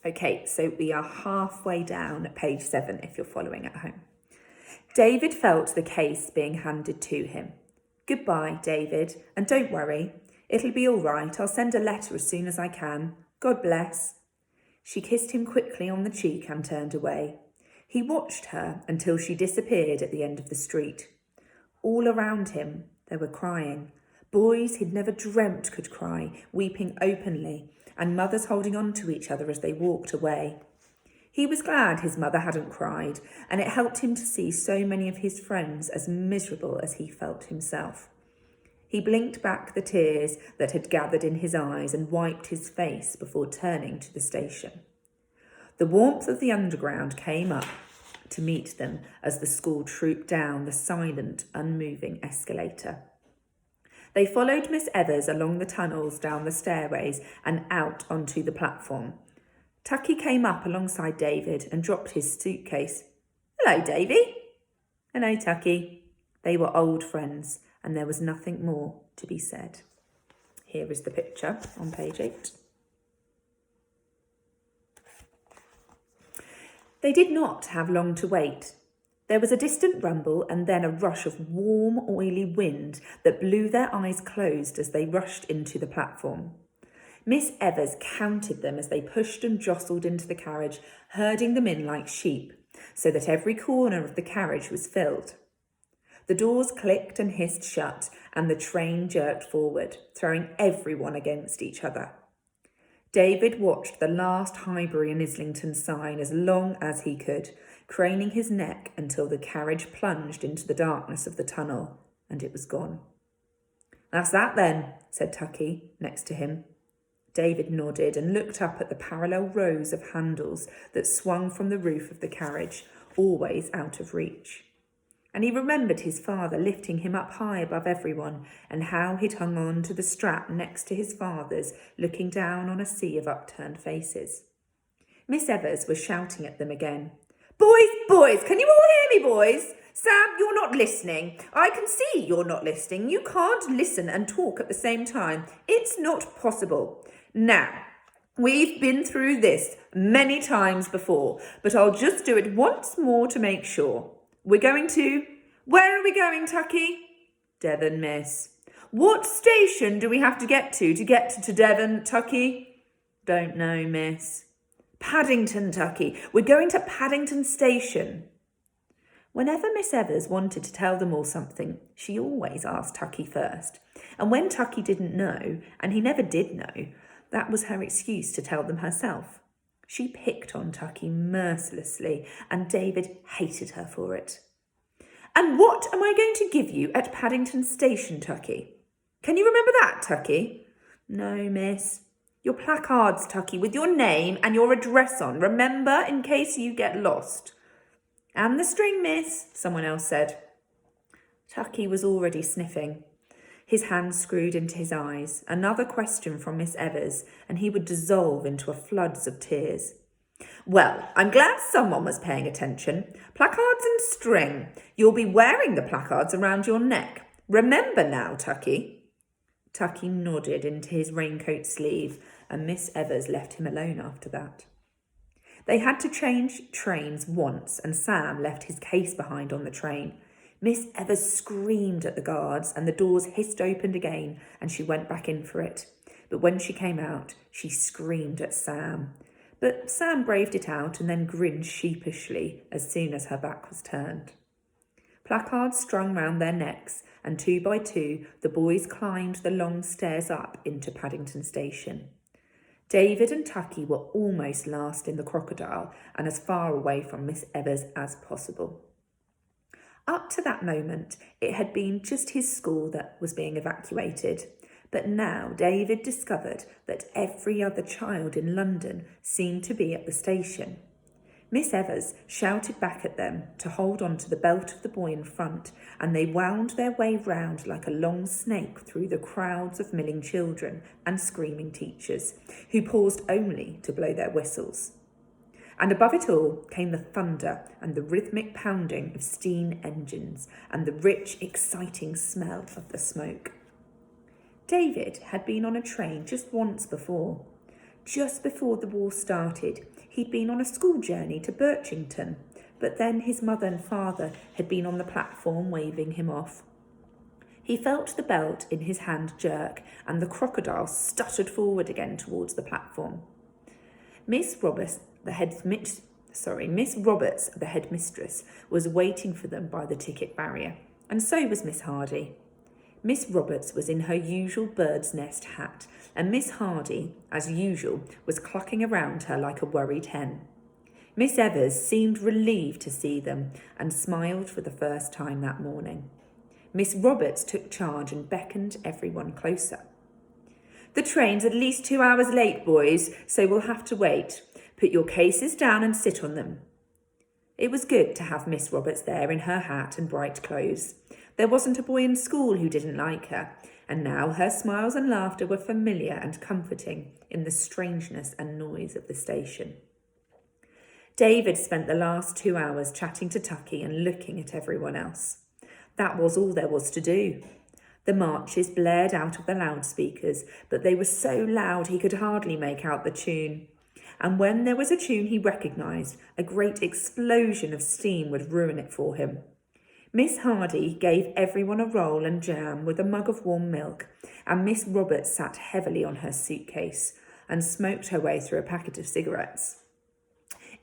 Okay, so we are halfway down at page 7 if you're following at home. David felt the case being handed to him. Goodbye, David, and don't worry. It'll be all right. I'll send a letter as soon as I can. God bless. She kissed him quickly on the cheek and turned away. He watched her until she disappeared at the end of the street. All around him, they were crying. Boys he'd never dreamt could cry, weeping openly, and mothers holding on to each other as they walked away. He was glad his mother hadn't cried, and it helped him to see so many of his friends as miserable as he felt himself. He blinked back the tears that had gathered in his eyes and wiped his face before turning to the station. The warmth of the underground came up to meet them as the school trooped down the silent, unmoving escalator. They followed Miss Evers along the tunnels, down the stairways and out onto the platform. Tucky came up alongside David and dropped his suitcase. Hello, Davy. Hello, Tucky. They were old friends and there was nothing more to be said. Here is the picture on page 8. They did not have long to wait. There was a distant rumble and then a rush of warm, oily wind that blew their eyes closed as they rushed into the platform. Miss Evers counted them as they pushed and jostled into the carriage, herding them in like sheep, so that every corner of the carriage was filled. The doors clicked and hissed shut, and the train jerked forward, throwing everyone against each other. David watched the last Highbury and Islington sign as long as he could, craning his neck until the carriage plunged into the darkness of the tunnel, and it was gone. That's that then, said Tucky, next to him. David nodded and looked up at the parallel rows of handles that swung from the roof of the carriage, always out of reach. And he remembered his father lifting him up high above everyone, and how he'd hung on to the strap next to his father's, looking down on a sea of upturned faces. Miss Evers was shouting at them again. Boys, can you all hear me, boys? Sam, you're not listening. I can see you're not listening. You can't listen and talk at the same time. It's not possible. Now, we've been through this many times before, but I'll just do it once more to make sure. Where are we going, Tucky? Devon, miss. What station do we have to get to Devon, Tucky? Don't know, miss. Paddington, Tucky. We're going to Paddington Station. Whenever Miss Evers wanted to tell them all something, she always asked Tucky first. And when Tucky didn't know, and he never did know, that was her excuse to tell them herself. She picked on Tucky mercilessly, and David hated her for it. And what am I going to give you at Paddington Station, Tucky? Can you remember that, Tucky? No, miss. Your placards, Tucky, with your name and your address on. Remember, in case you get lost. And the string, miss, someone else said. Tucky was already sniffing. His hands screwed into his eyes. Another question from Miss Evers, and he would dissolve into a flood of tears. Well, I'm glad someone was paying attention. Placards and string. You'll be wearing the placards around your neck. Remember now, Tucky. Tucky nodded into his raincoat sleeve, and Miss Evers left him alone after that. They had to change trains once, and Sam left his case behind on the train. Miss Evers screamed at the guards, and the doors hissed open again, and she went back in for it. But when she came out, she screamed at Sam. But Sam braved it out and then grinned sheepishly as soon as her back was turned. Placards strung round their necks, and 2 by 2 the boys climbed the long stairs up into Paddington Station. David and Tucky were almost last in the crocodile and as far away from Miss Evers as possible. Up to that moment, it had been just his school that was being evacuated. But now David discovered that every other child in London seemed to be at the station. Miss Evers shouted back at them to hold on to the belt of the boy in front, and they wound their way round like a long snake through the crowds of milling children and screaming teachers, who paused only to blow their whistles. And above it all came the thunder and the rhythmic pounding of steam engines and the rich, exciting smell of the smoke. David had been on a train just once before. Just before the war started, he'd been on a school journey to Birchington, but then his mother and father had been on the platform waving him off. He felt the belt in his hand jerk, and the crocodile stuttered forward again towards the platform. Miss Roberts, the headmistress, was waiting for them by the ticket barrier, and so was Miss Hardy. Miss Roberts was in her usual bird's nest hat, and Miss Hardy, as usual, was clucking around her like a worried hen. Miss Evers seemed relieved to see them and smiled for the first time that morning. Miss Roberts took charge and beckoned everyone closer. "The train's at least 2 hours late, boys, so we'll have to wait. Put your cases down and sit on them." It was good to have Miss Roberts there in her hat and bright clothes. There wasn't a boy in school who didn't like her, and now her smiles and laughter were familiar and comforting in the strangeness and noise of the station. David spent the last 2 hours chatting to Tucky and looking at everyone else. That was all there was to do. The marches blared out of the loudspeakers, but they were so loud he could hardly make out the tune. And when there was a tune he recognised, a great explosion of steam would ruin it for him. Miss Hardy gave everyone a roll and jam with a mug of warm milk, and Miss Roberts sat heavily on her suitcase and smoked her way through a packet of cigarettes.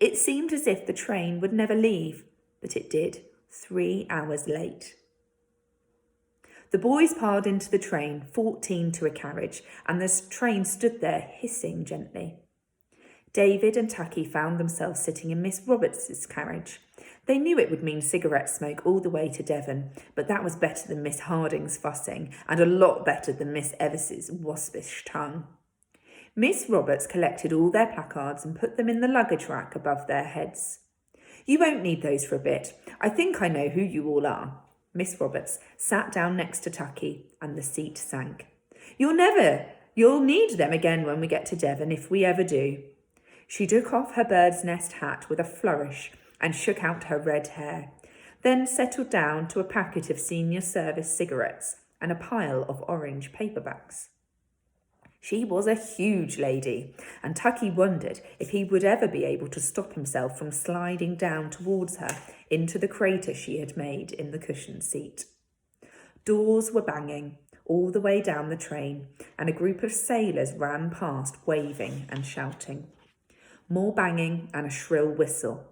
It seemed as if the train would never leave, but it did, 3 hours late. The boys piled into the train, 14 to a carriage, and the train stood there hissing gently. David and Tucky found themselves sitting in Miss Roberts's carriage. They knew it would mean cigarette smoke all the way to Devon, but that was better than Miss Harding's fussing, and a lot better than Miss Evers's waspish tongue. Miss Roberts collected all their placards and put them in the luggage rack above their heads. "You won't need those for a bit. I think I know who you all are." Miss Roberts sat down next to Tucky, and the seat sank. You'll need them again when we get to Devon, if we ever do." She took off her bird's nest hat with a flourish and shook out her red hair, then settled down to a packet of senior service cigarettes and a pile of orange paperbacks. She was a huge lady, and Tucky wondered if he would ever be able to stop himself from sliding down towards her into the crater she had made in the cushioned seat. Doors were banging all the way down the train, and a group of sailors ran past, waving and shouting. More banging and a shrill whistle.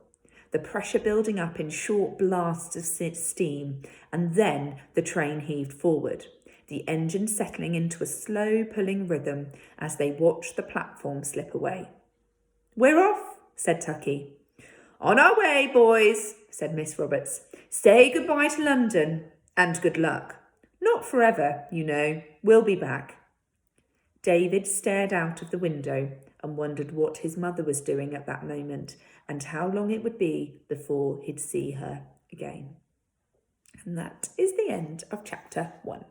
The pressure building up in short blasts of steam, and then the train heaved forward, the engine settling into a slow pulling rhythm as they watched the platform slip away. "We're off," said Tucky. "On our way, boys," said Miss Roberts. "Say goodbye to London, and good luck. Not forever, you know. We'll be back." David stared out of the window and wondered what his mother was doing at that moment and how long it would be before he'd see her again. And that is the end of chapter 1.